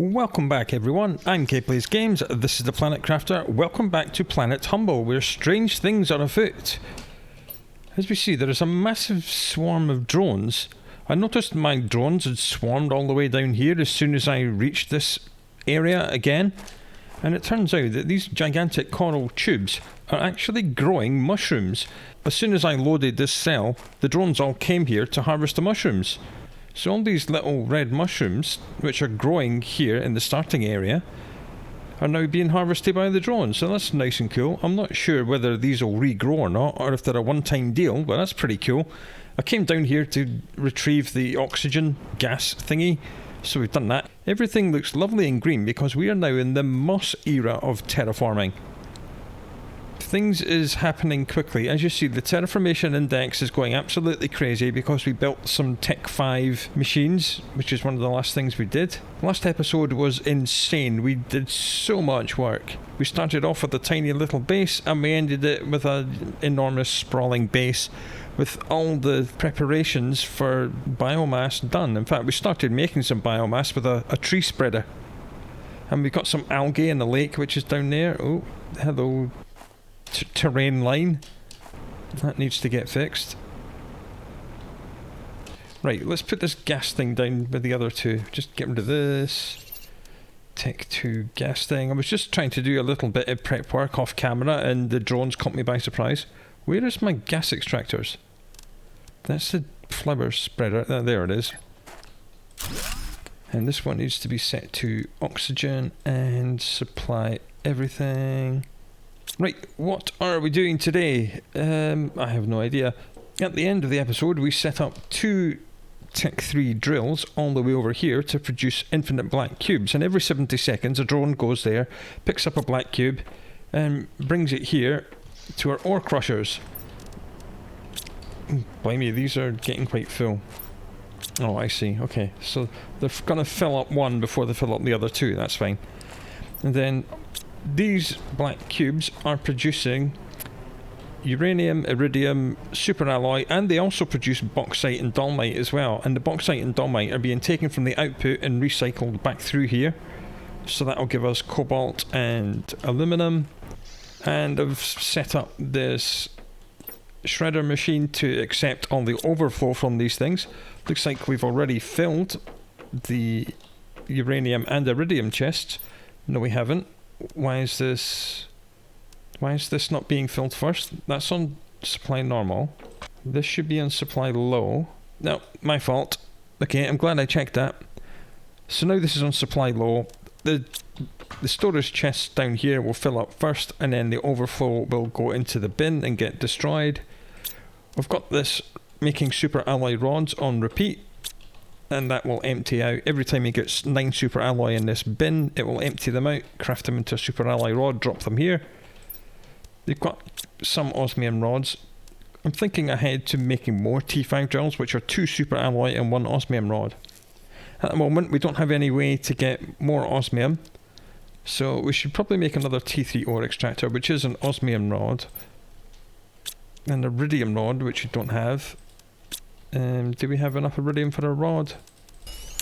Welcome back everyone, I'm Plays Games, this is the Planet Crafter. Welcome back to Planet Humble, where strange things are afoot. As we see, there is a massive swarm of drones. I noticed my drones had swarmed all the way down here as soon as I reached this area again. And it turns out that these gigantic coral tubes are actually growing mushrooms. As soon as I loaded this cell, the drones all came here to harvest the mushrooms. So all these little red mushrooms, which are growing here in the starting area, are now being harvested by the drones. So that's nice and cool. I'm not sure whether these will regrow or not, or if they're a one-time deal, but that's pretty cool. I came down here to retrieve the oxygen gas thingy, so we've done that. Everything looks lovely and green because we are now in the moss era of terraforming. Things is happening quickly. As you see, the terraformation index is going absolutely crazy because we built some Tech 5 machines, which is one of the last things we did. Last episode was insane. We did so much work. We started off with a tiny little base and we ended it with an enormous sprawling base with all the preparations for biomass done. In fact, we started making some biomass with a tree spreader. And we've got some algae in the lake, which is down there. Oh, hello. Terrain line that needs to get fixed. Right, let's put this gas thing down with the other two. Just get rid of this Tech 2 gas thing. I was just trying to do a little bit of prep work off camera and the drones caught me by surprise. Where is my gas extractors? That's the flower spreader. There it is. And this one needs to be set to oxygen and supply everything. Right, what are we doing today? I have no idea. At the end of the episode, we set up 2 Tech 3 drills all the way over here to produce infinite black cubes. And every 70 seconds, a drone goes there, picks up a black cube, and brings it here to our ore crushers. Blimey, these are getting quite full. Oh, I see. Okay, so they're going to fill up one before they fill up the other two. That's fine. And then these black cubes are producing uranium, iridium, superalloy, and they also produce bauxite and dolomite as well. And the bauxite and dolomite are being taken from the output and recycled back through here. So that'll give us cobalt and aluminum. And I've set up this shredder machine to accept all the overflow from these things. Looks like we've already filled the uranium and iridium chests. No, we haven't. Why is this not being filled first? That's on supply normal. This should be on supply low. No, my fault. Okay, I'm glad I checked that. So now this is on supply low. The storage chests down here will fill up first, and then the overflow will go into the bin and get destroyed. We've got this making super alloy rods on repeat. And that will empty out. Every time he gets 9 super alloy in this bin, it will empty them out, craft them into a super alloy rod, drop them here. They've got some osmium rods. I'm thinking ahead to making more T5 drills, which are 2 super alloy and 1 osmium rod. At the moment, we don't have any way to get more osmium, so we should probably make another T3 ore extractor, which is an osmium rod, and a iridium rod, which we don't have. Do we have enough iridium for a rod?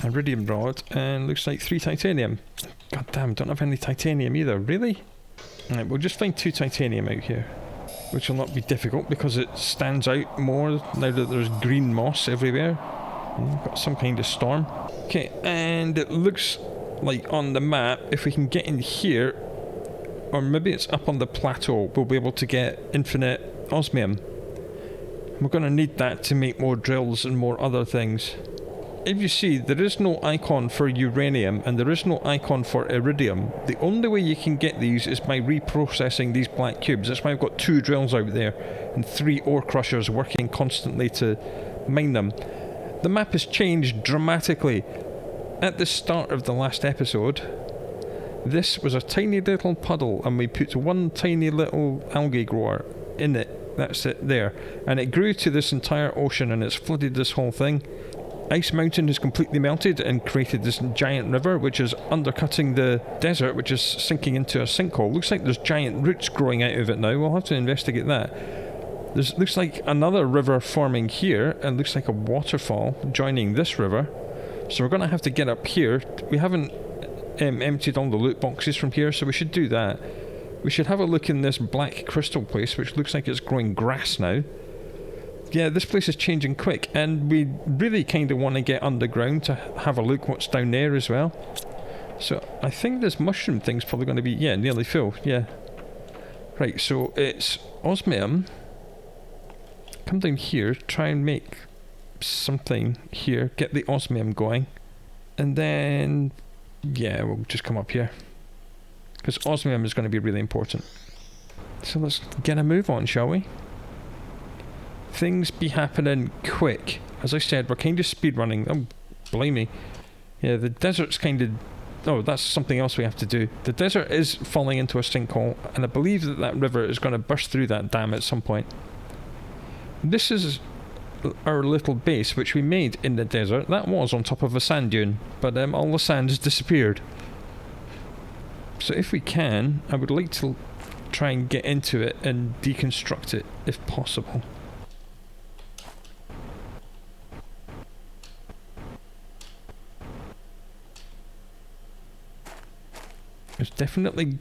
Iridium rod, and looks like 3 titanium. God damn, don't have any titanium either, really? Right, we'll just find 2 titanium out here, which will not be difficult because it stands out more now that there's green moss everywhere. Got some kind of storm. Okay, and it looks like on the map, if we can get in here, or maybe it's up on the plateau, we'll be able to get infinite osmium. We're going to need that to make more drills and more other things. If you see, there is no icon for uranium and there is no icon for iridium. The only way you can get these is by reprocessing these black cubes. That's why I've got 2 drills out there and 3 ore crushers working constantly to mine them. The map has changed dramatically. At the start of the last episode, this was a tiny little puddle and we put 1 tiny little algae grower in it. That's it there. And it grew to this entire ocean and it's flooded this whole thing. Ice Mountain has completely melted and created this giant river which is undercutting the desert, which is sinking into a sinkhole. Looks like there's giant roots growing out of it now. We'll have to investigate that. There's looks like another river forming here and looks like a waterfall joining this river. So we're going to have to get up here. We haven't emptied all the loot boxes from here, so we should do that. We should have a look in this black crystal place, which looks like it's growing grass now. Yeah, this place is changing quick, and we really kind of want to get underground to have a look what's down there as well. So I think this mushroom thing's probably going to be, yeah, nearly full, yeah. Right, so it's osmium. Come down here, try and make something here, get the osmium going. And then, yeah, we'll just come up here. Because osmium is going to be really important. So let's get a move on, shall we? Things be happening quick. As I said, we're kind of speedrunning. Oh, blame me. Yeah, the desert's kind of... Oh, that's something else we have to do. The desert is falling into a sinkhole, and I believe that that river is going to burst through that dam at some point. This is our little base, which we made in the desert. That was on top of a sand dune, but all the sand has disappeared. So if we can, I would like to try and get into it and deconstruct it, if possible. There's definitely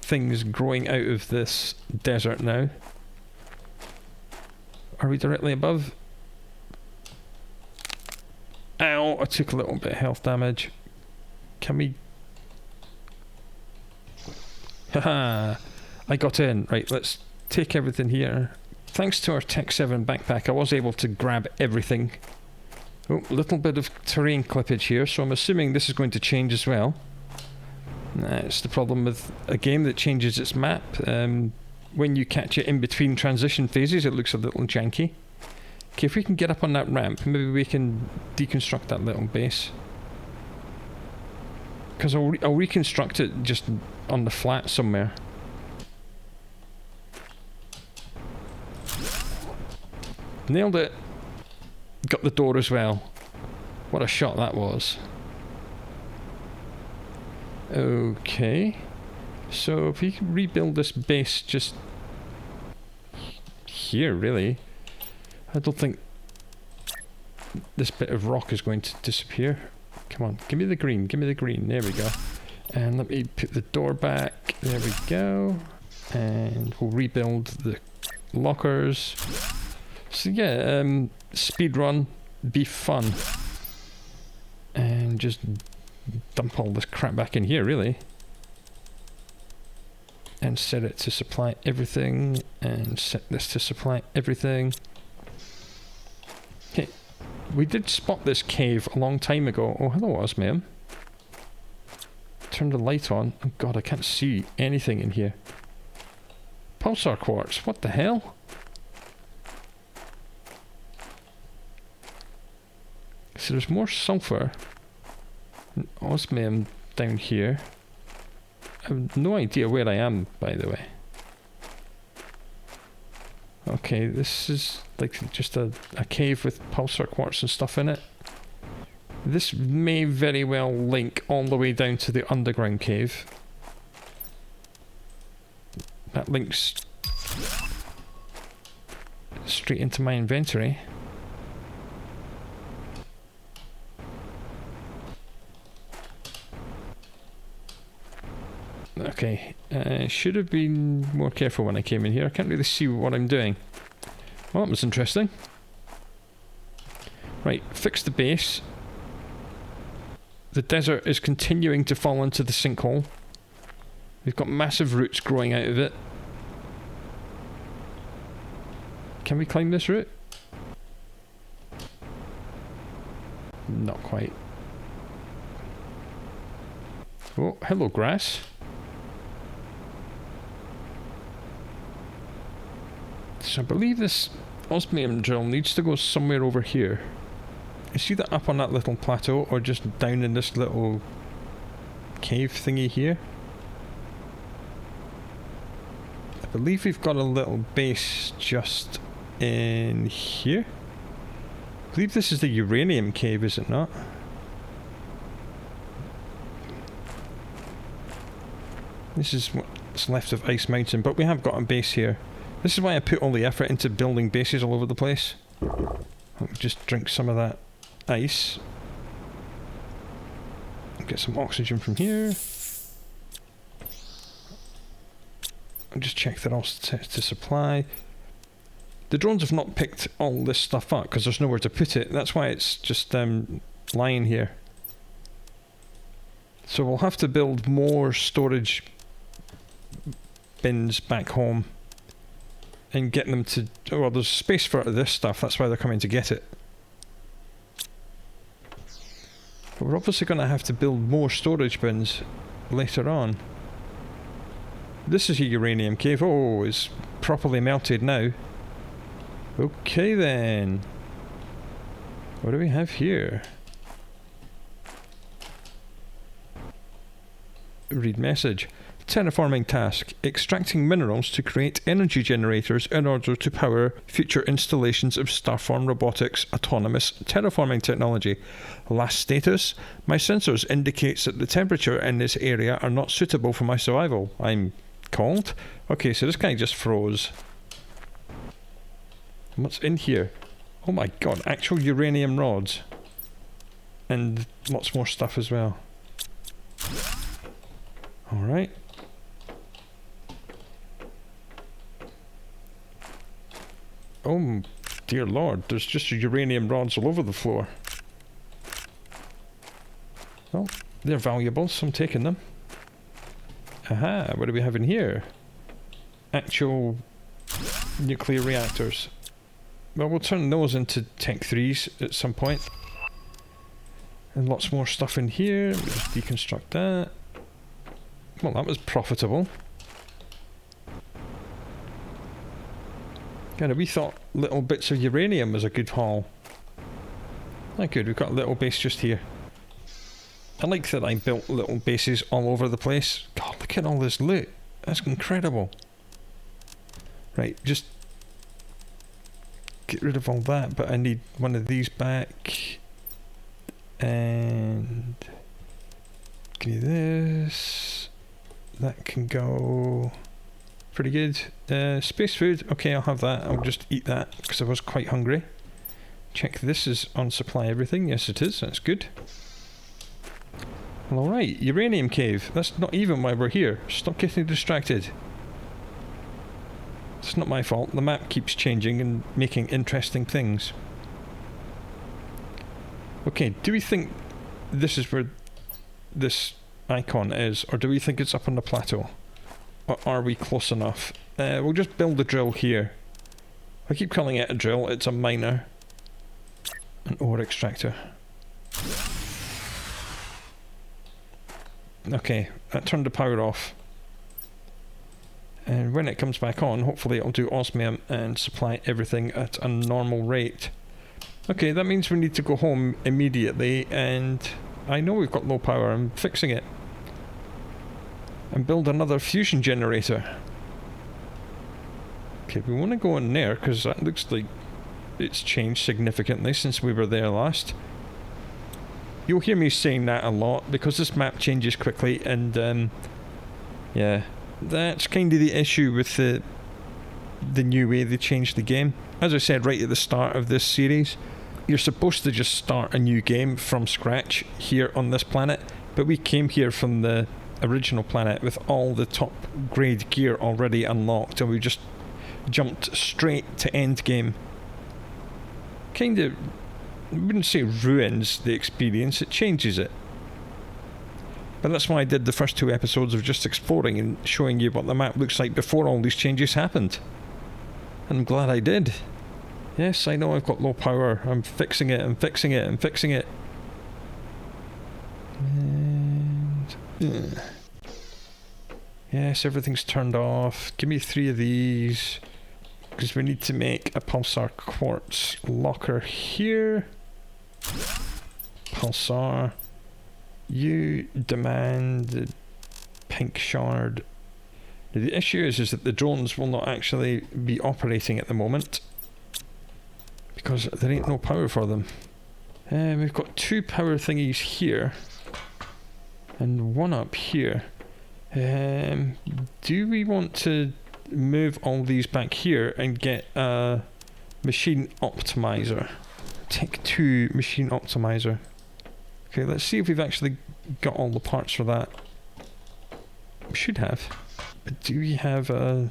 things growing out of this desert now. Are we directly above? Ow! I took a little bit of health damage. Can we... Haha! I got in. Right, let's take everything here. Thanks to our Tech 7 backpack, I was able to grab everything. Oh, a little bit of terrain clippage here, so I'm assuming this is going to change as well. It's the problem with a game that changes its map. When you catch it in between transition phases, it looks a little janky. Okay, if we can get up on that ramp, maybe we can deconstruct that little base. Because I'll reconstruct it just on the flat somewhere. Nailed it. Got the door as well. What a shot that was. Okay. So if we can rebuild this base just here, really. I don't think this bit of rock is going to disappear. Come on, give me the green, give me the green. There we go. And let me put the door back. There we go. And we'll rebuild the lockers. So yeah, speed run, be fun. And just dump all this crap back in here, really. And set it to supply everything, and set this to supply everything. Okay, we did spot this cave a long time ago. Oh, hello, Osmium. Turn the light on. Oh god, I can't see anything in here. Pulsar quartz, what the hell? So there's more sulfur and osmium down here. I have no idea where I am, by the way. Okay, this is like just a cave with pulsar quartz and stuff in it. This may very well link all the way down to the underground cave. That links straight into my inventory. Okay, should have been more careful when I came in here. I can't really see what I'm doing. Well, that was interesting. Right, fix the base. The desert is continuing to fall into the sinkhole. We've got massive roots growing out of it. Can we climb this route? Not quite. Oh, hello grass. So I believe this osmium drill needs to go somewhere over here. Is either up on that little plateau or just down in this little cave thingy here. I believe we've got a little base just in here. I believe this is the uranium cave, is it not? This is what's left of Ice Mountain, but we have got a base here. This is why I put all the effort into building bases all over the place. I'll just drink some of that ice. get some oxygen from here. I'll just check they're all set to supply. The drones have not picked all this stuff up because there's nowhere to put it. That's why it's just lying here. So we'll have to build more storage bins back home and get them to... Oh, well, there's space for this stuff. That's why they're coming to get it. But we're obviously going to have to build more storage bins later on. This is a uranium cave. Oh, it's properly melted now. Okay then. What do we have here? Read message. Terraforming task. Extracting minerals to create energy generators in order to power future installations of Starform Robotics' autonomous terraforming technology. Last status. My sensors indicates that the temperature in this area are not suitable for my survival. I'm cold? Okay, so this guy just froze. What's in here? Oh my god, actual uranium rods. And lots more stuff as well. Alright. Oh dear lord, there's just uranium rods all over the floor. Well, they're valuable, so I'm taking them. Aha, what do we have in here? Actual nuclear reactors. Well, we'll turn those into Tech 3s at some point. And lots more stuff in here. We'll just deconstruct that. Well, that was profitable. God, we thought little bits of uranium was a good haul. Not good, we've got a little base just here. I like that I built little bases all over the place. God, look at all this loot. That's incredible. Right, just get rid of all that, but I need one of these back. And give me this. That can go pretty good. Space food, okay, I'll have that. I'll just eat that because I was quite hungry. Check this is on supply everything. Yes it is, that's good. Well, alright, uranium cave. That's not even why we're here. Stop getting distracted. It's not my fault. The map keeps changing and making interesting things. Okay, do we think this is where this icon is, or do we think it's up on the plateau? Or are we close enough? We'll just build a drill here. I keep calling it a drill, it's a miner. An ore extractor. Okay, that turned the power off. And when it comes back on, hopefully it'll do osmium and supply everything at a normal rate. Okay, that means we need to go home immediately, and I know we've got low power, I'm fixing it. And build another fusion generator. Okay, we want to go in there, because that looks like it's changed significantly since we were there last. You'll hear me saying that a lot, because this map changes quickly, and yeah, that's kind of the issue with the new way they changed the game. As I said right at the start of this series, you're supposed to just start a new game from scratch here on this planet, but we came here from the original planet with all the top grade gear already unlocked, and we just jumped straight to end game. Kind of, I wouldn't say ruins the experience, it changes it. But that's why I did the first 2 episodes of just exploring and showing you what the map looks like before all these changes happened. And I'm glad I did. Yes, I know I've got low power. I'm fixing it, I'm fixing it, I'm fixing it. And... yes, everything's turned off. Give me 3 of these. Because we need to make a pulsar quartz locker here. Pulsar. You demand the pink shard. Now, the issue is that the drones will not actually be operating at the moment, because there ain't no power for them. We've got 2 power thingies here, and 1 up here. Do we want to move all these back here and get a machine optimizer? Tech 2 machine optimizer. Okay, let's see if we've actually got all the parts for that. We should have. But do we have a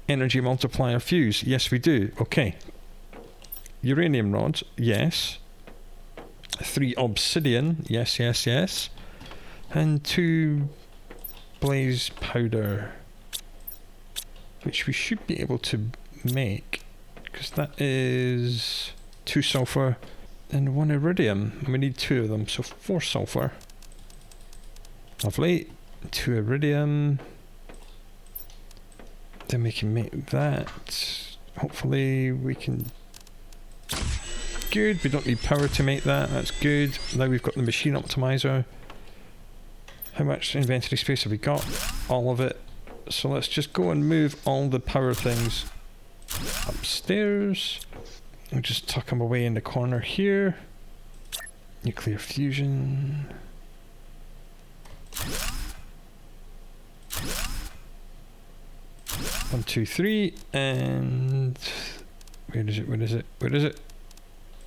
energy multiplier fuse? Yes, we do. Okay. Uranium rods. Yes. 3 obsidian. Yes, yes, yes. And 2 blaze powder, which we should be able to make, because that is 2 sulfur and 1 iridium. We need 2 of them, so 4 sulfur. Lovely. 2 iridium. Then we can make that. Hopefully we can... Good, we don't need power to make that. That's good. Now we've got the machine optimizer. How much inventory space have we got? All of it. So let's just go and move all the power things upstairs. And just tuck them away in the corner here. Nuclear fusion. One, two, three, and where is it? Where is it? Where is it?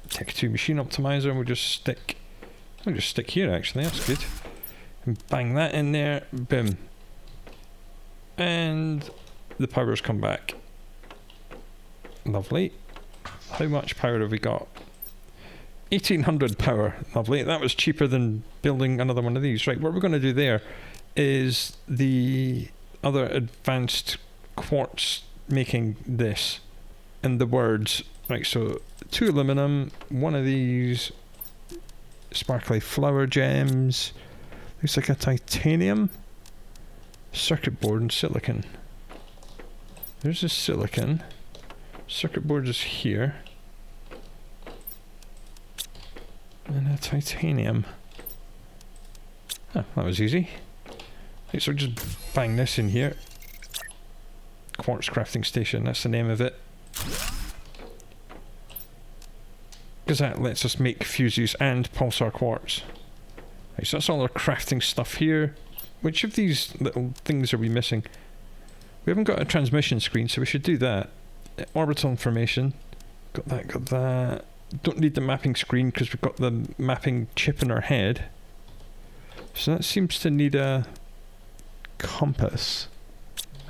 Take 2 machine optimizer, and we'll just stick here. Actually, that's good. And bang that in there. Boom. And the power's come back. Lovely. How much power have we got? 1800 power. Lovely. That was cheaper than building another one of these. Right, what we're going to do there is the other advanced quartz making this and the words. Right, so 2 aluminum, 1 of these sparkly flower gems. Looks like a titanium. Circuit board and silicon. There's a silicon. Circuit board is here. And a titanium. Oh, that was easy. Right, so just bang this in here. Quartz crafting station, that's the name of it. Because that lets us make fuses and pulsar quartz. Right, so that's all our crafting stuff here. Which of these little things are we missing? We haven't got a transmission screen, so we should do that. Orbital information. Got that, got that. Don't need the mapping screen because we've got the mapping chip in our head. So that seems to need a compass.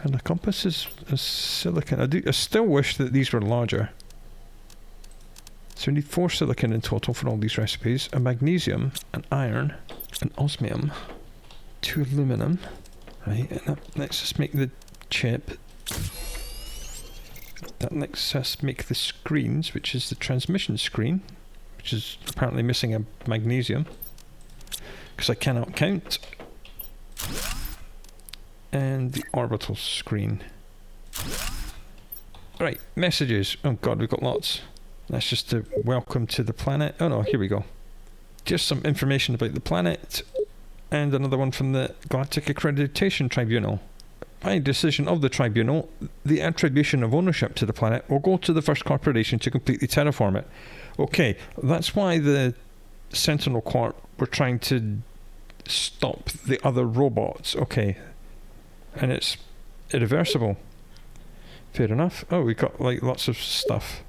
And the compass is a silicon. I still wish that these were larger. So we need 4 silicon in total for all these recipes. A magnesium, an iron, an osmium, 2 aluminum. Right, and that lets us make the chip. That lets us make the screens, which is the transmission screen, which is apparently missing a magnesium, because I cannot count. And the orbital screen. Right, messages. Oh god, we've got lots. That's just a welcome to the planet. Oh no, here we go. Just some information about the planet. And another one from the Galactic Accreditation Tribunal. By decision of the tribunal, the attribution of ownership to the planet will go to the first corporation to completely terraform it. Okay, that's why the Sentinel Corp were trying to stop the other robots. Okay, and it's irreversible. Fair enough. Oh, we got like lots of stuff.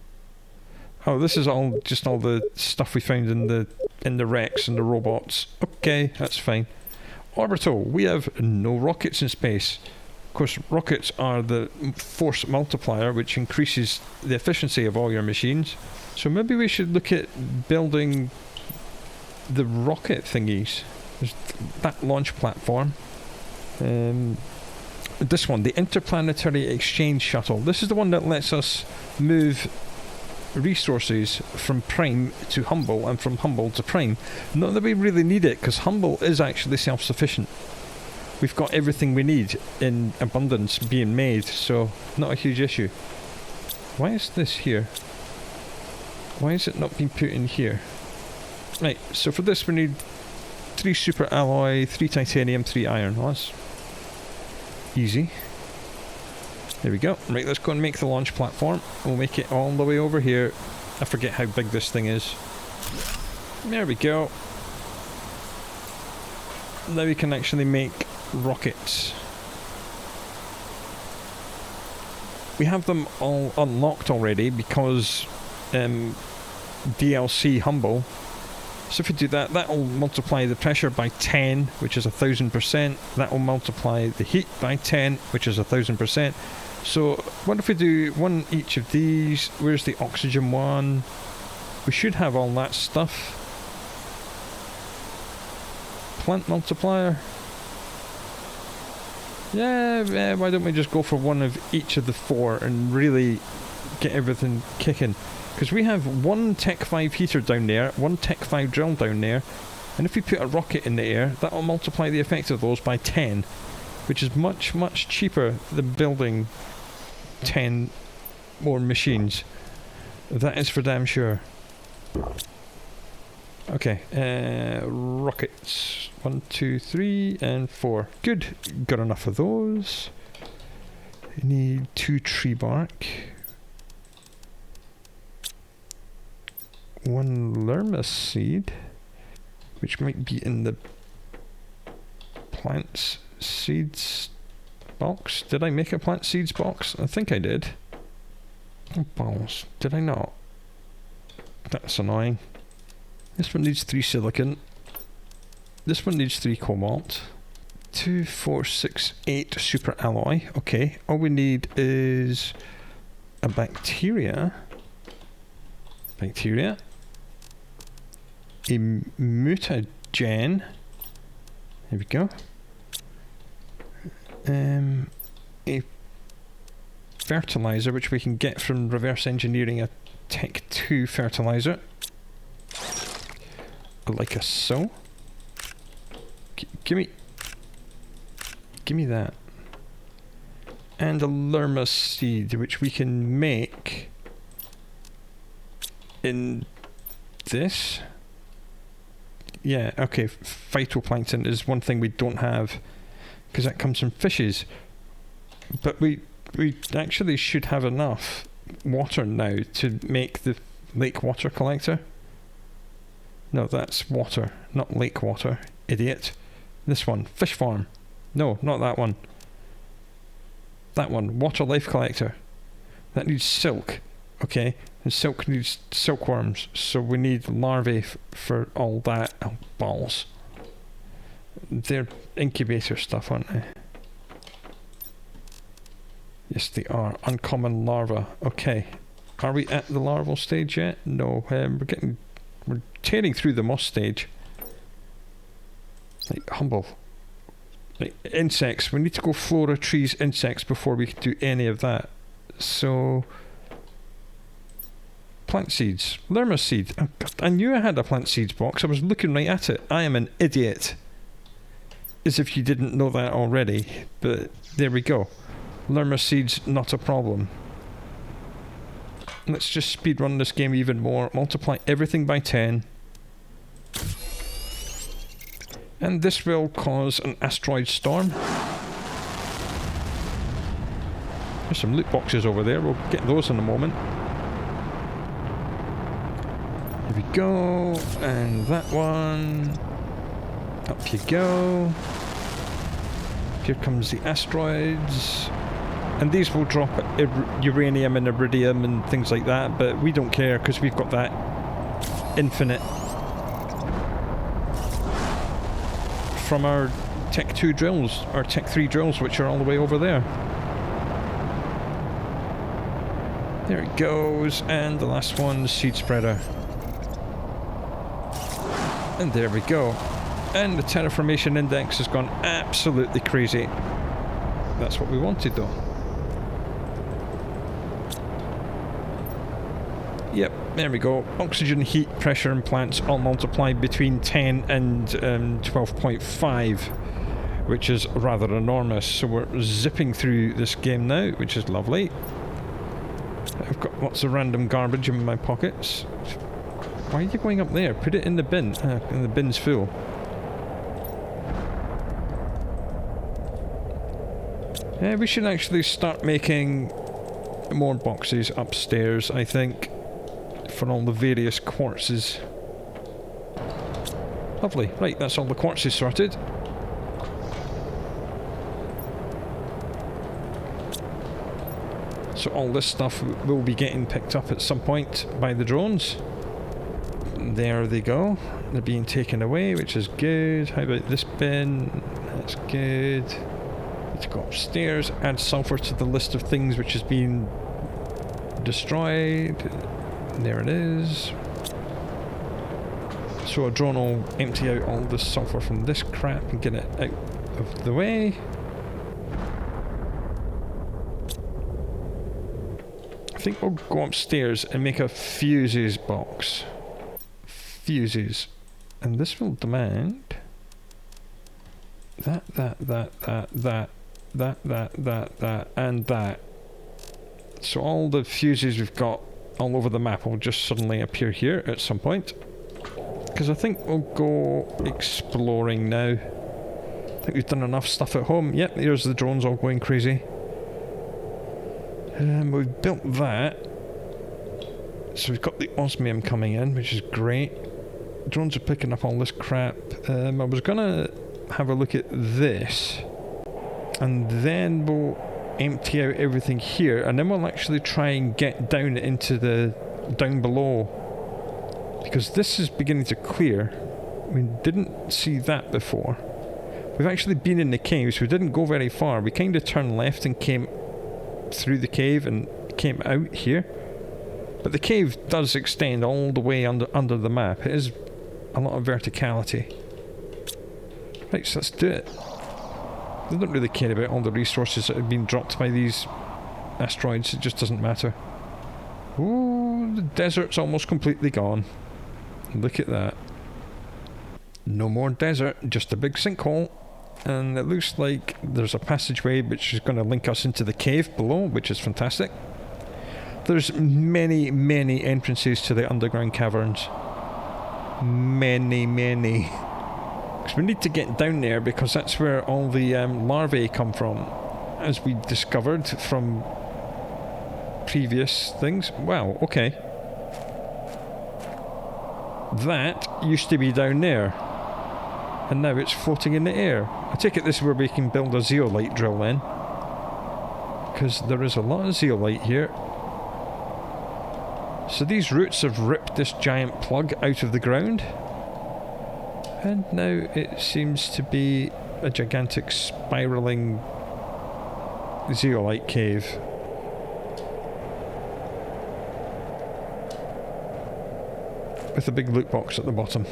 Oh, this is all just all the stuff we found in the wrecks and the robots. Okay, that's fine. Orbital, we have no rockets in space. Of course, rockets are the force multiplier, which increases the efficiency of all your machines. So maybe we should look at building the rocket thingies. There's that launch platform. This one, the Interplanetary Exchange Shuttle. This is the one that lets us move resources from Prime to Humble and from Humble to Prime. Not that we really need it, because Humble is actually self-sufficient. We've got everything we need in abundance being made, so not a huge issue. Why is this here? Why is it not being put in here? Right, so for this we need 3 super alloy, 3 titanium, 3 iron. Well, that's easy. There we go. Right, let's go and make the launch platform. We'll make it all the way over here. I forget how big this thing is. There we go. Now we can actually make rockets. We have them all unlocked already because DLC Humble So if we do that, that will multiply the pressure by 10, which is 1000%. That will multiply the heat by 10, which is 1000%. So what if we do one each of these? Where's the oxygen one? We should have all that stuff. Plant multiplier. Yeah, why don't we just go for one of each of the 4 and really get everything kicking? Because we have one Tech 5 heater down there, one Tech 5 drill down there, and if we put a rocket in the air, that will multiply the effect of those by 10, which is much, much cheaper than building 10 more machines. That is for damn sure. Okay, rockets. 1, 2, 3, and 4. Good. Got enough of those. Need 2 tree bark. 1 lerma seed, which might be in the plants seeds box. Did I make a plant seeds box? I think I did. Oh, balls. Did I not? That's annoying. This one needs 3 silicon. This one needs 3 cobalt. 2, 4, 6, 8 super alloy. Okay, all we need is a bacteria. Bacteria. A mutagen. There we go. A fertilizer, which we can get from reverse engineering a Tech 2 fertilizer. Like a so. Give me that. And a lerma seed, which we can make in this. Yeah, okay, phytoplankton is one thing we don't have, because that comes from fishes. But we actually should have enough water now to make the lake water collector. No, that's water, not lake water, idiot. This one, fish farm. No, not that one. That one, water life collector. That needs silk, okay? And silk needs silkworms, so we need larvae for all that. Oh, balls. They're incubator stuff, aren't they? Yes, they are. Uncommon larva. Okay. Are we at the larval stage yet? No, we're tearing through the moss stage. Like, humble. Like, insects. We need to go flora, trees, insects before we can do any of that. So, plant seeds. Lerma seed. Oh, God, I knew I had a plant seeds box. I was looking right at it. I am an idiot. As if you didn't know that already. But there we go. Lerma seeds, not a problem. Let's just speedrun this game even more. Multiply everything by 10. And this will cause an asteroid storm. There's some loot boxes over there. We'll get those in a moment. Here we go. And that one. Up you go. Here comes the asteroids. And these will drop uranium and iridium and things like that, but we don't care because we've got that infinite from our Tech 2 drills, our Tech 3 drills, which are all the way over there. There it goes, and the last one, the seed spreader. And there we go. And the terraformation index has gone absolutely crazy. That's what we wanted though. Yep, there we go. Oxygen, heat, pressure and plants all multiplied between 10 and 12.5, which is rather enormous. So we're zipping through this game now, which is lovely. I've got lots of random garbage in my pockets. Why are you going up there? Put it in the bin. And the bin's full. Yeah, we should actually start making more boxes upstairs, I think, for all the various quartzes. Lovely. Right, that's all the quartzes sorted. So all this stuff will be getting picked up at some point by the drones. There they go. They're being taken away, which is good. How about this bin? That's good. Let's go upstairs. Add sulfur to the list of things which has been destroyed. There it is. So a drone will empty out all the sulfur from this crap and get it out of the way. I think we'll go upstairs and make a fuses box. Fuses. And this will demand that, and that. So all the fuses we've got all over the map will just suddenly appear here at some point. Because I think we'll go exploring now. I think we've done enough stuff at home. Yep, here's the drones all going crazy. We've built that. So we've got the osmium coming in, which is great. Drones are picking up all this crap. I was gonna have a look at this. And then we'll empty out everything here. And then we'll actually try and get down into the... down below. Because this is beginning to clear. We didn't see that before. We've actually been in the caves. We didn't go very far. We kind of turned left and came through the cave and came out here. But the cave does extend all the way under the map. It is a lot of verticality. Right, so let's do it. I don't really care about all the resources that have been dropped by these asteroids. It just doesn't matter. Ooh, the desert's almost completely gone. Look at that. No more desert, just a big sinkhole. And it looks like there's a passageway which is going to link us into the cave below, which is fantastic. There's many, many entrances to the underground caverns. Many, many. Because we need to get down there because that's where all the larvae come from. As we discovered from previous things. Wow, okay. That used to be down there. And now it's floating in the air. I take it this is where we can build a zeolite drill then. Because there is a lot of zeolite here. So these roots have ripped this giant plug out of the ground. And now it seems to be a gigantic spiralling zeolite cave. With a big loot box at the bottom.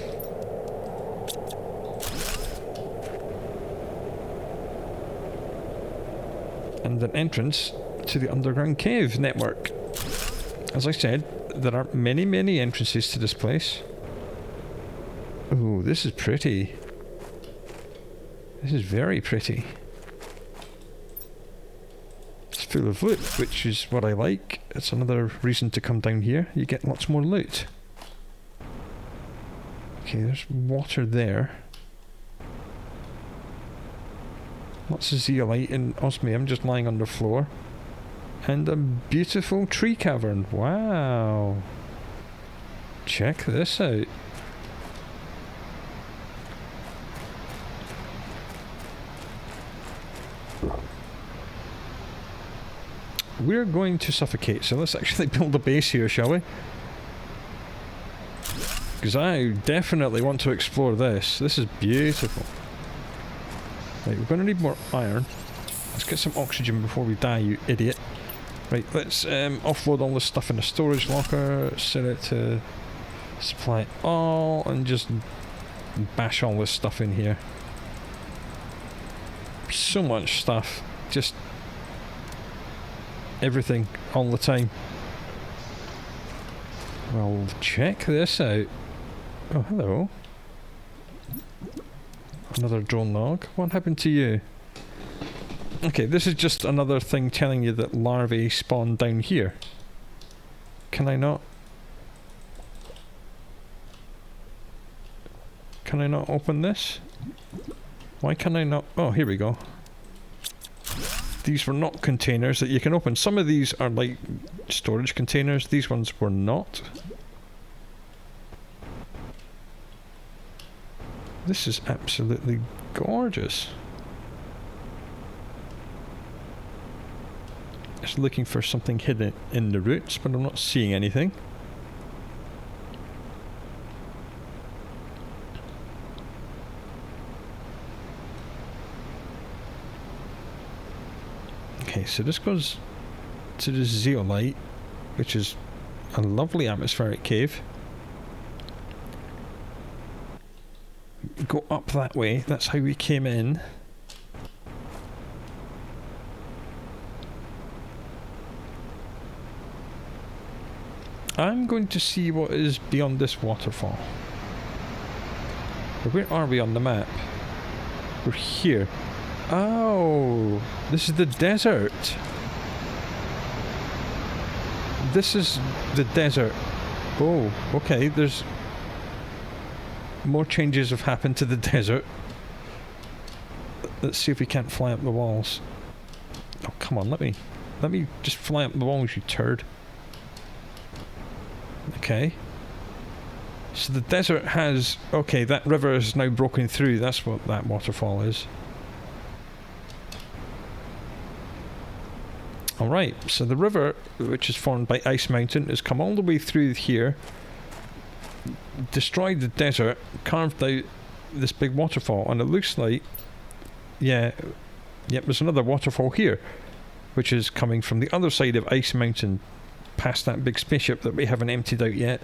And an entrance to the underground cave network. As I said, there are many, many entrances to this place. Oh, this is pretty. This is very pretty. It's full of loot, which is what I like. It's another reason to come down here. You get lots more loot. Okay, there's water there. Lots of zeolite and osmium just lying on the floor. And a beautiful tree cavern. Wow. Check this out. We're going to suffocate, so let's actually build a base here, shall we? Because I definitely want to explore this. This is beautiful. Right, we're going to need more iron. Let's get some oxygen before we die, you idiot. Right, let's offload all this stuff in a storage locker, set it to supply all, and just bash all this stuff in here. So much stuff. Just everything, all the time. Well, check this out. Oh, hello. Another drone log. What happened to you? Okay, this is just another thing telling you that larvae spawn down here. Can I not? Can I not open this? Why can I not? Oh, here we go. These were not containers that you can open. Some of these are like storage containers. These ones were not. This is absolutely gorgeous. Just looking for something hidden in the roots, but I'm not seeing anything. Okay, so this goes to the zeolite, which is a lovely atmospheric cave. Go up that way, that's how we came in. I'm going to see what is beyond this waterfall. Where are we on the map? We're here. Oh, this is the desert. This is the desert. Oh, okay, there's more changes have happened to the desert. Let's see if we can't fly up the walls. Oh, come on, let me just fly up the walls, you turd. Okay. So the desert has... Okay, that river is now broken through. That's what that waterfall is. Alright, so the river, which is formed by Ice Mountain, has come all the way through here, destroyed the desert, carved out this big waterfall, and it looks like... Yeah, yep, there's another waterfall here, which is coming from the other side of Ice Mountain, past that big spaceship that we haven't emptied out yet.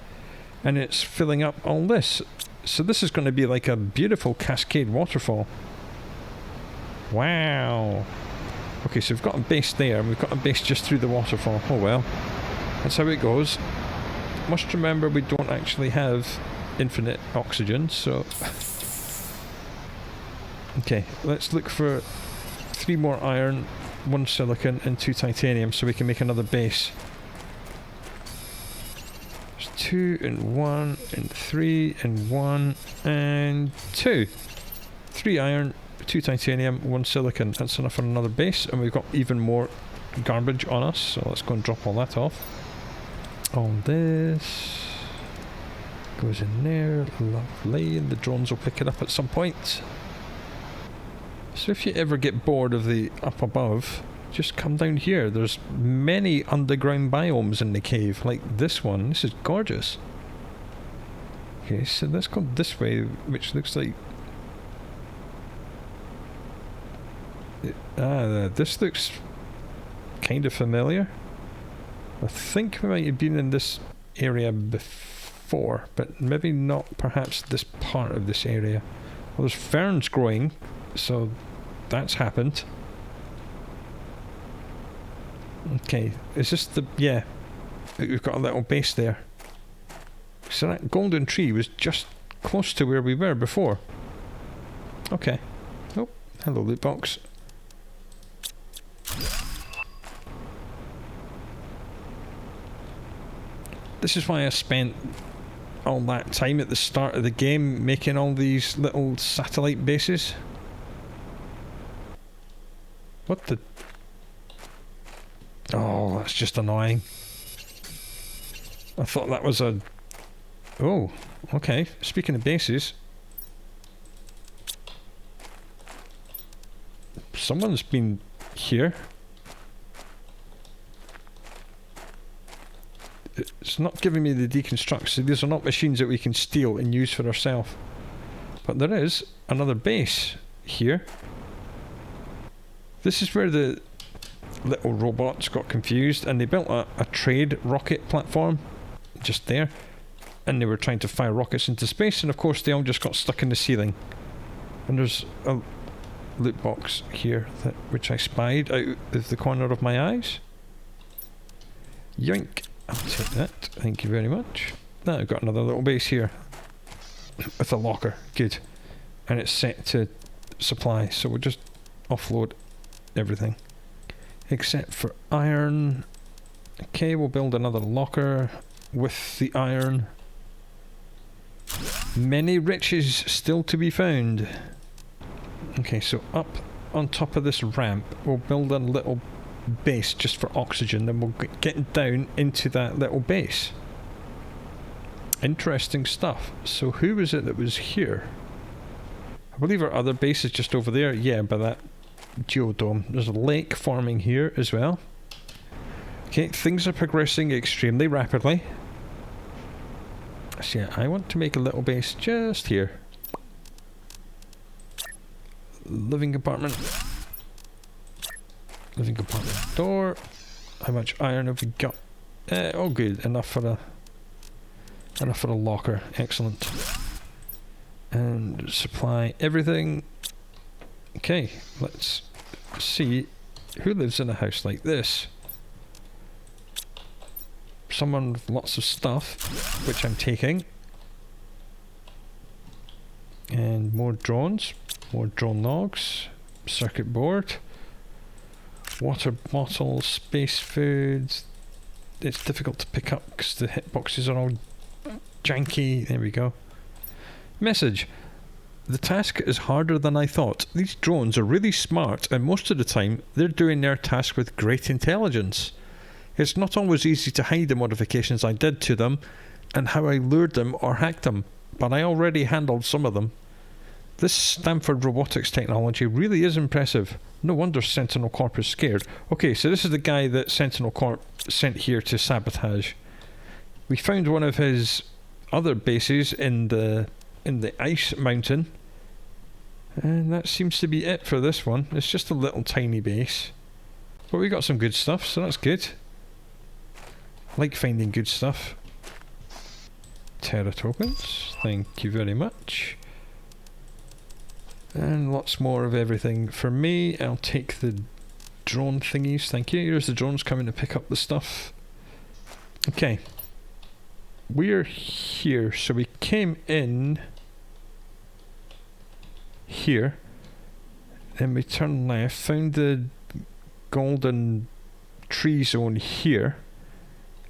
And it's filling up all this. So this is going to be like a beautiful cascade waterfall. Wow. Okay, so we've got a base there, and we've got a base just through the waterfall. Oh well. That's how it goes. Must remember we don't actually have infinite oxygen, so... Okay, let's look for 3 more iron, 1 silicon, and 2 titanium, so we can make another base. 2 and 1 and 3 and 1 and 2. 3 iron, 2 titanium, 1 silicon. That's enough for another base, and we've got even more garbage on us, so let's go and drop all that off. All this goes in there. Lovely, and the drones will pick it up at some point. So if you ever get bored of the up above, just come down here. There's many underground biomes in the cave, like this one. This is gorgeous. Okay, so let's go this way, which looks like... this looks kind of familiar. I think we might have been in this area before, but maybe not perhaps this part of this area. Well, there's ferns growing, so that's happened. Okay, is this the... Yeah, we've got a little base there. So that golden tree was just close to where we were before. Okay. Oh, hello loot box. This is why I spent all that time at the start of the game making all these little satellite bases. What the... Oh, that's just annoying. I thought that was a... Oh, okay. Speaking of bases... Someone's been here. It's not giving me the deconstruct, so these are not machines that we can steal and use for ourselves. But there is another base here. This is where the little robots got confused, and they built a trade rocket platform just there, and they were trying to fire rockets into space, and of course they all just got stuck in the ceiling. And there's a loot box here which I spied out of the corner of my eyes. Yoink. I'll take that, thank you very much. Now I've got another little base here with a locker, good. And it's set to supply, so we'll just offload everything except for iron. Okay, we'll build another locker with the iron. Many riches still to be found. Okay, so up on top of this ramp we'll build a little base just for oxygen, then we'll get down into that little base. Interesting stuff. So who was it that was here? I believe our other base is just over there. Yeah, by that geodome. There's a lake forming here as well. Okay, things are progressing extremely rapidly. So yeah, I want to make a little base just here. Living apartment. Living compartment door. How much iron have we got? Oh good, enough for a locker. Excellent. And supply everything. Okay, let's see who lives in a house like this. Someone with lots of stuff, which I'm taking. And more drones, more drone logs, circuit board, water bottles, space food. It's difficult to pick up because the hitboxes are all janky. There we go. Message. The task is harder than I thought. These drones are really smart, and most of the time they're doing their task with great intelligence. It's not always easy to hide the modifications I did to them and how I lured them or hacked them, but I already handled some of them. This Stanford robotics technology really is impressive. No wonder Sentinel Corp is scared. Okay, so this is the guy that Sentinel Corp sent here to sabotage. We found one of his other bases in the ice mountain, and that seems to be it for this one. It's just a little tiny base, but we got some good stuff, so that's good. Like finding good stuff. Terra tokens, thank you very much. And lots more of everything for me. I'll take the drone thingies, thank you. Here's the drones coming to pick up the stuff. Okay. We're here, so we came in here, then we turned left, found the golden tree zone here,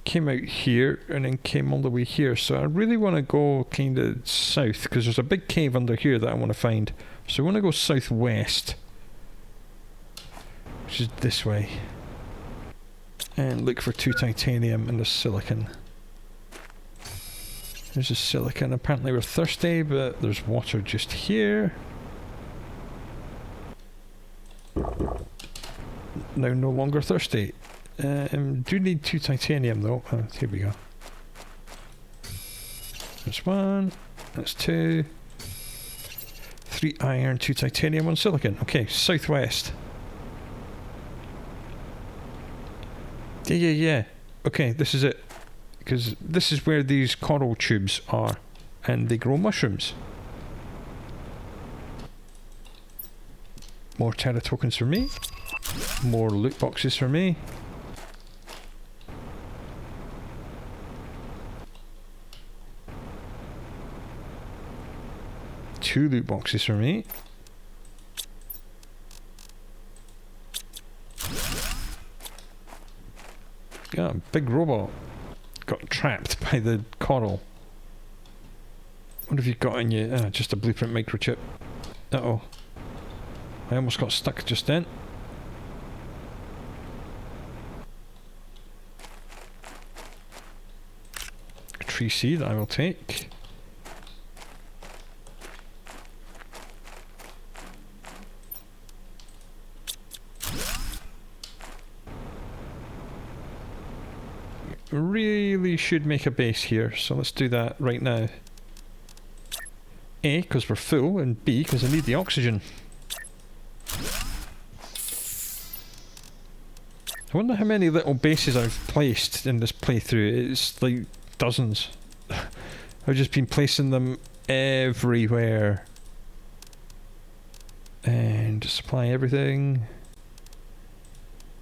came out here, and then came all the way here. So I really want to go kind of south, because there's a big cave under here that I want to find. So I want to go southwest, which is this way, and look for 2 titanium and the silicon. There's a silicon. Apparently we're thirsty, but there's water just here. Now no longer thirsty. Do need 2 titanium though. Here we go. That's 1. That's 2. 3 iron, 2 titanium, 1 silicon. Okay, southwest. Yeah. Okay, this is it. Because this is where these coral tubes are, and they grow mushrooms. More Terra tokens for me. More loot boxes for me. Two loot boxes for me. Yeah, big robot. Got trapped by the coral. What have you got in you? Just a blueprint microchip. Uh-oh. I almost got stuck just then. A tree seed I will take. Really should make a base here, so let's do that right now. A, because we're full, and B, because I need the oxygen. I wonder how many little bases I've placed in this playthrough. It's like dozens. I've just been placing them everywhere. And supply everything.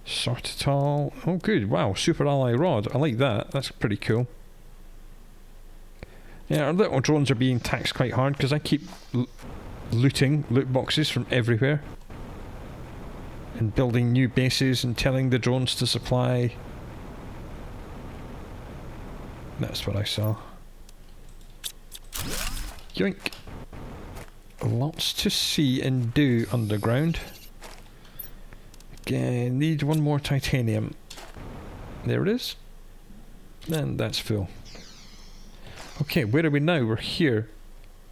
Sort it all. Oh good, wow, super ally rod. I like that, that's pretty cool. Yeah, our little drones are being taxed quite hard because I keep looting loot boxes from everywhere. And building new bases and telling the drones to supply. That's what I saw. Yoink. Lots to see and do underground. Okay, need 1 more titanium. There it is. And that's full. Okay, where are we now? We're here.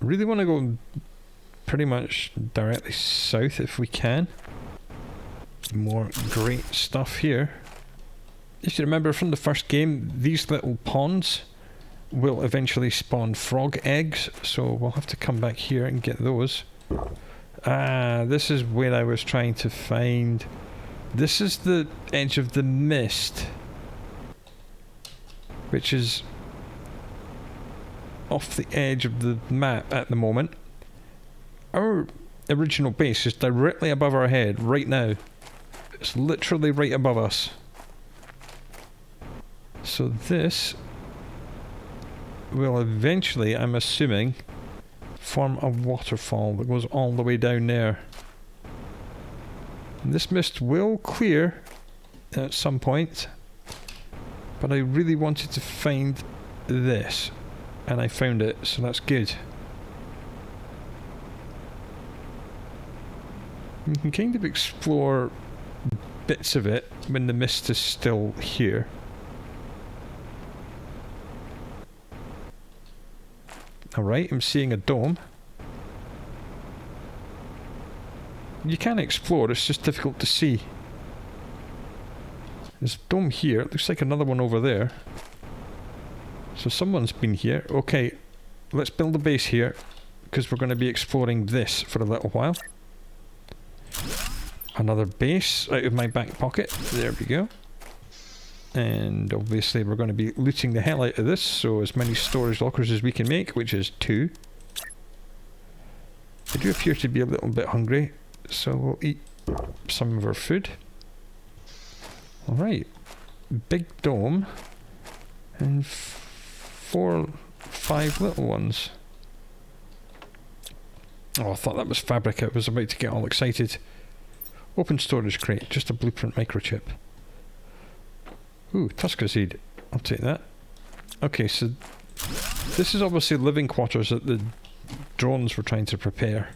Really want to go pretty much directly south if we can. More great stuff here. If you remember from the first game, these little ponds will eventually spawn frog eggs, so we'll have to come back here and get those. This is where I was trying to find This is the edge of the mist, which is off the edge of the map at the moment. Our original base is directly above our head right now. It's literally right above us. So this will eventually, I'm assuming, form a waterfall that goes all the way down there. And this mist will clear at some point, but I really wanted to find this, and I found it, so that's good. You can kind of explore bits of it when the mist is still here. Alright, I'm seeing a dome. You can explore, it's just difficult to see. There's a dome here, it looks like another one over there. So someone's been here. Okay, let's build a base here, because we're going to be exploring this for a little while. Another base out of my back pocket, there we go. And obviously we're going to be looting the hell out of this, so as many storage lockers as we can make, which is 2. I do appear to be a little bit hungry, so we'll eat some of our food. Alright, big dome, and 4, 5 little ones. Oh, I thought that was fabric, I was about to get all excited. Open storage crate, just a blueprint microchip. Ooh, Tusker seed. I'll take that. Okay, so this is obviously living quarters that the drones were trying to prepare.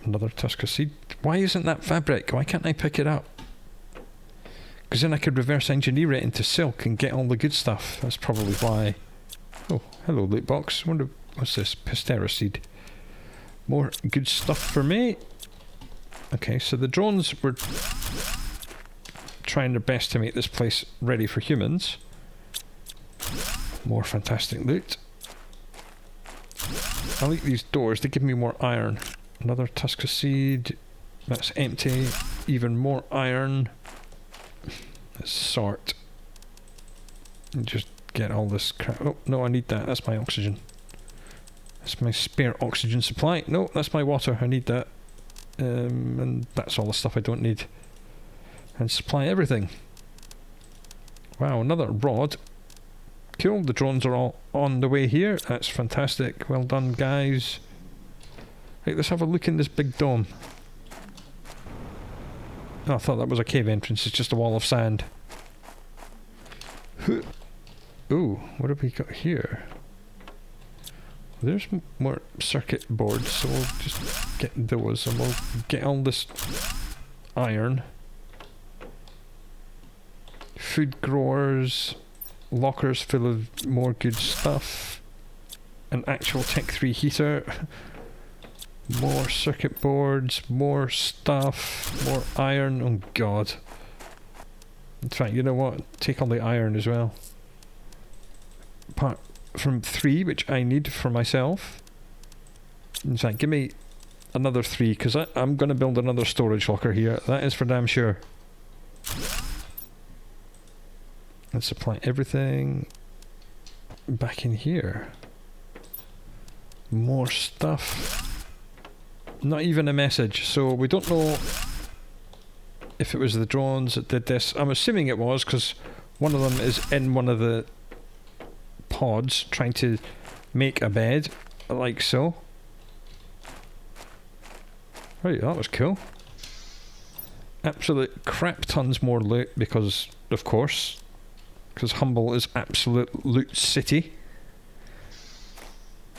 Another Tusker seed. Why isn't that fabric? Why can't I pick it up? Because then I could reverse engineer it into silk and get all the good stuff. That's probably why. Oh, hello loot box. Wonder what's this? Pistera seed. More good stuff for me. Okay, so the drones were trying their best to make this place ready for humans. More fantastic loot. I like these doors, they give me more iron. Another Tusker seed. That's empty. Even more iron. Let's sort. And just get all this crap. Oh, no, I need that. That's my oxygen. That's my spare oxygen supply. No, that's my water. I need that. And that's all the stuff I don't need. And supply everything. Wow, another rod. Cool, the drones are all on the way here. That's fantastic. Well done, guys. Right, let's have a look in this big dome. Oh, I thought that was a cave entrance. It's just a wall of sand. Ooh, what have we got here? There's more circuit boards, so we'll just get those and we'll get all this iron. Food growers, lockers full of more good stuff. An actual Tech 3 heater. More circuit boards, more stuff, more iron. Oh god. In fact, you know what? Take all the iron as well. Apart from 3, which I need for myself. In fact, give me another 3, because I'm going to build another storage locker here. That is for damn sure. Let's supply everything back in here. More stuff. Not even a message, so we don't know if it was the drones that did this. I'm assuming it was, because one of them is in one of the pods trying to make a bed, like so. Right, that was cool. Absolute crap tons more loot, because, of course, because Humble is absolute loot city.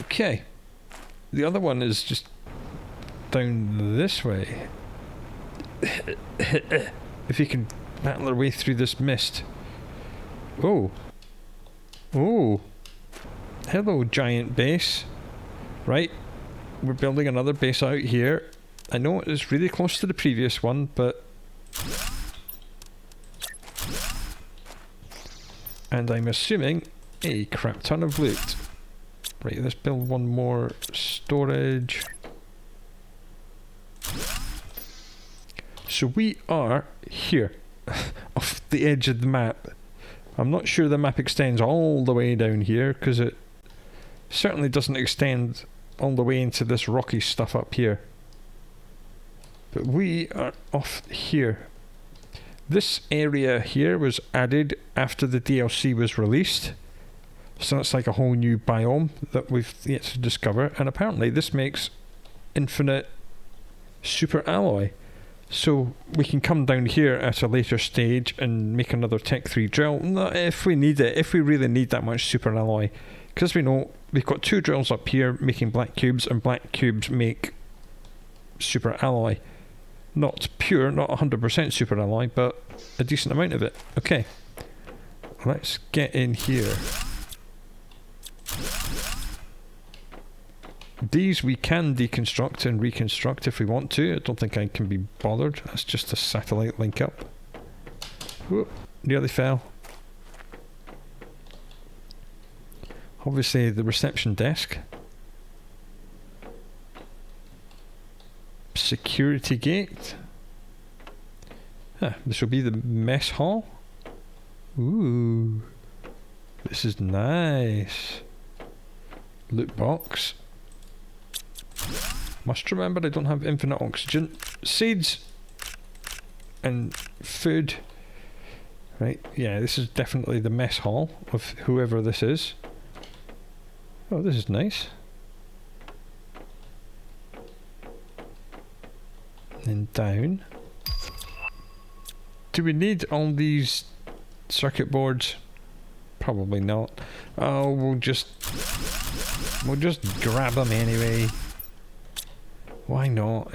Okay. The other one is just down this way. If you can battle our way through this mist. Oh. Oh. Hello, giant base. Right. We're building another base out here. I know it's really close to the previous one, but... And I'm assuming a crap ton of loot. Right, let's build one more storage. So we are here, off the edge of the map. I'm not sure the map extends all the way down here, because it certainly doesn't extend all the way into this rocky stuff up here. But we are off here. This area here was added after the DLC was released. So it's like a whole new biome that we've yet to discover. And apparently this makes infinite super alloy. So we can come down here at a later stage and make another Tech 3 drill. Not if we need it, if we really need that much super alloy. Because we know we've got 2 drills up here making black cubes, and black cubes make super alloy. Not pure, not 100% super alloy, but a decent amount of it. Okay, let's get in here. These we can deconstruct and reconstruct if we want to. I don't think I can be bothered. That's just a satellite link up. Whoop, nearly fell. Obviously the reception desk. Security gate. This will be the mess hall. Ooh, this is nice. Loot box. Must remember I don't have infinite oxygen. Seeds and food. Right, yeah, this is definitely the mess hall of whoever this is. Oh, this is nice. And down. Do we need all these circuit boards? Probably not. Oh, we'll just grab them anyway. Why not?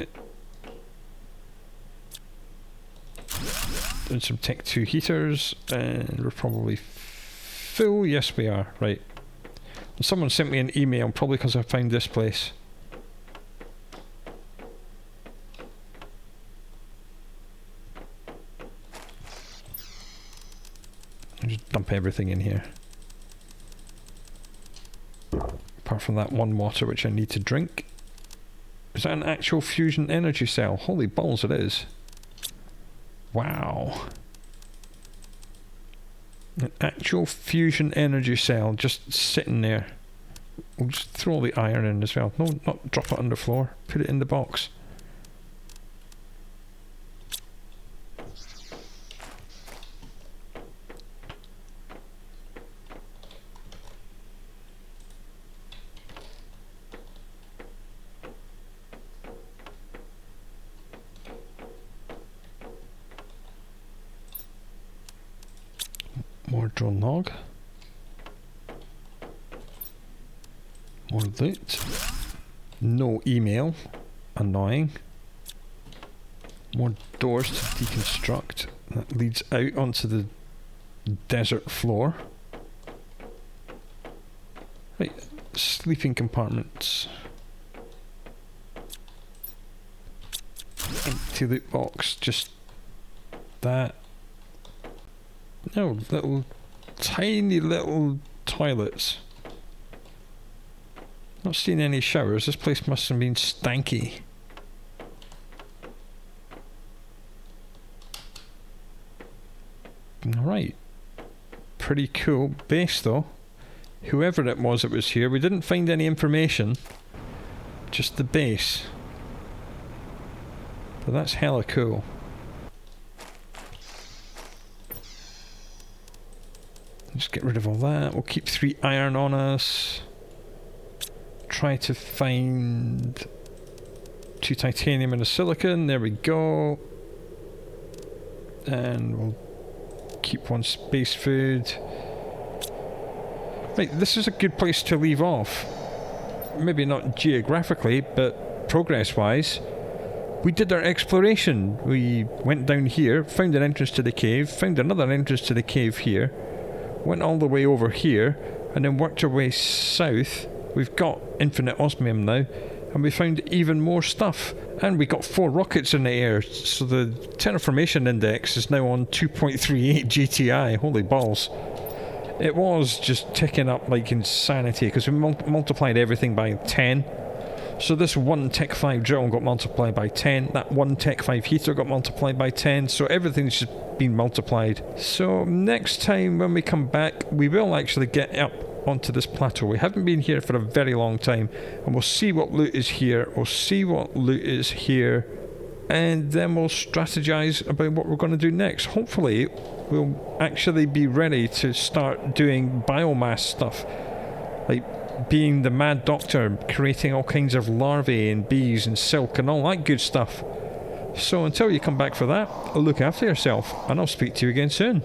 And some Tech 2 heaters, and we're probably full. Yes, we are. Right. Someone sent me an email, probably because I found this place. Just dump everything in here. Apart from that one water which I need to drink. Is that an actual fusion energy cell? Holy balls, it is. Wow. An actual fusion energy cell just sitting there. We'll just throw all the iron in as well. No, not drop it on the floor. Put it in the box. More drone log. More loot. No email. Annoying. More doors to deconstruct. That leads out onto the desert floor. Right, sleeping compartments. Empty loot box, just that. No, little, tiny little toilets. Not seeing any showers. This place must have been stanky. Alright. Pretty cool base though. Whoever it was here, we didn't find any information. Just the base. But that's hella cool. Just get rid of all that. We'll keep 3 iron on us. Try to find 2 titanium and a silicon. There we go. And we'll keep 1 space food. Right, this is a good place to leave off. Maybe not geographically, but progress-wise. We did our exploration. We went down here, found an entrance to the cave, found another entrance to the cave here. Went all the way over here, and then worked our way south. We've got infinite osmium now, and we found even more stuff. And we got 4 rockets in the air, so the terraformation index is now on 2.38 GTI. Holy balls. It was just ticking up like insanity, because we multiplied everything by 10. So this one Tech 5 drill got multiplied by 10, that one Tech 5 heater got multiplied by 10, so everything's just been multiplied. So next time when we come back, we will actually get up onto this plateau. We haven't been here for a very long time, and we'll see what loot is here, we'll see what loot is here, and then we'll strategize about what we're going to do next. Hopefully we'll actually be ready to start doing biomass stuff, like being the mad doctor, creating all kinds of larvae and bees and silk and all that good stuff. So until you come back for that, look after yourself, and I'll speak to you again soon.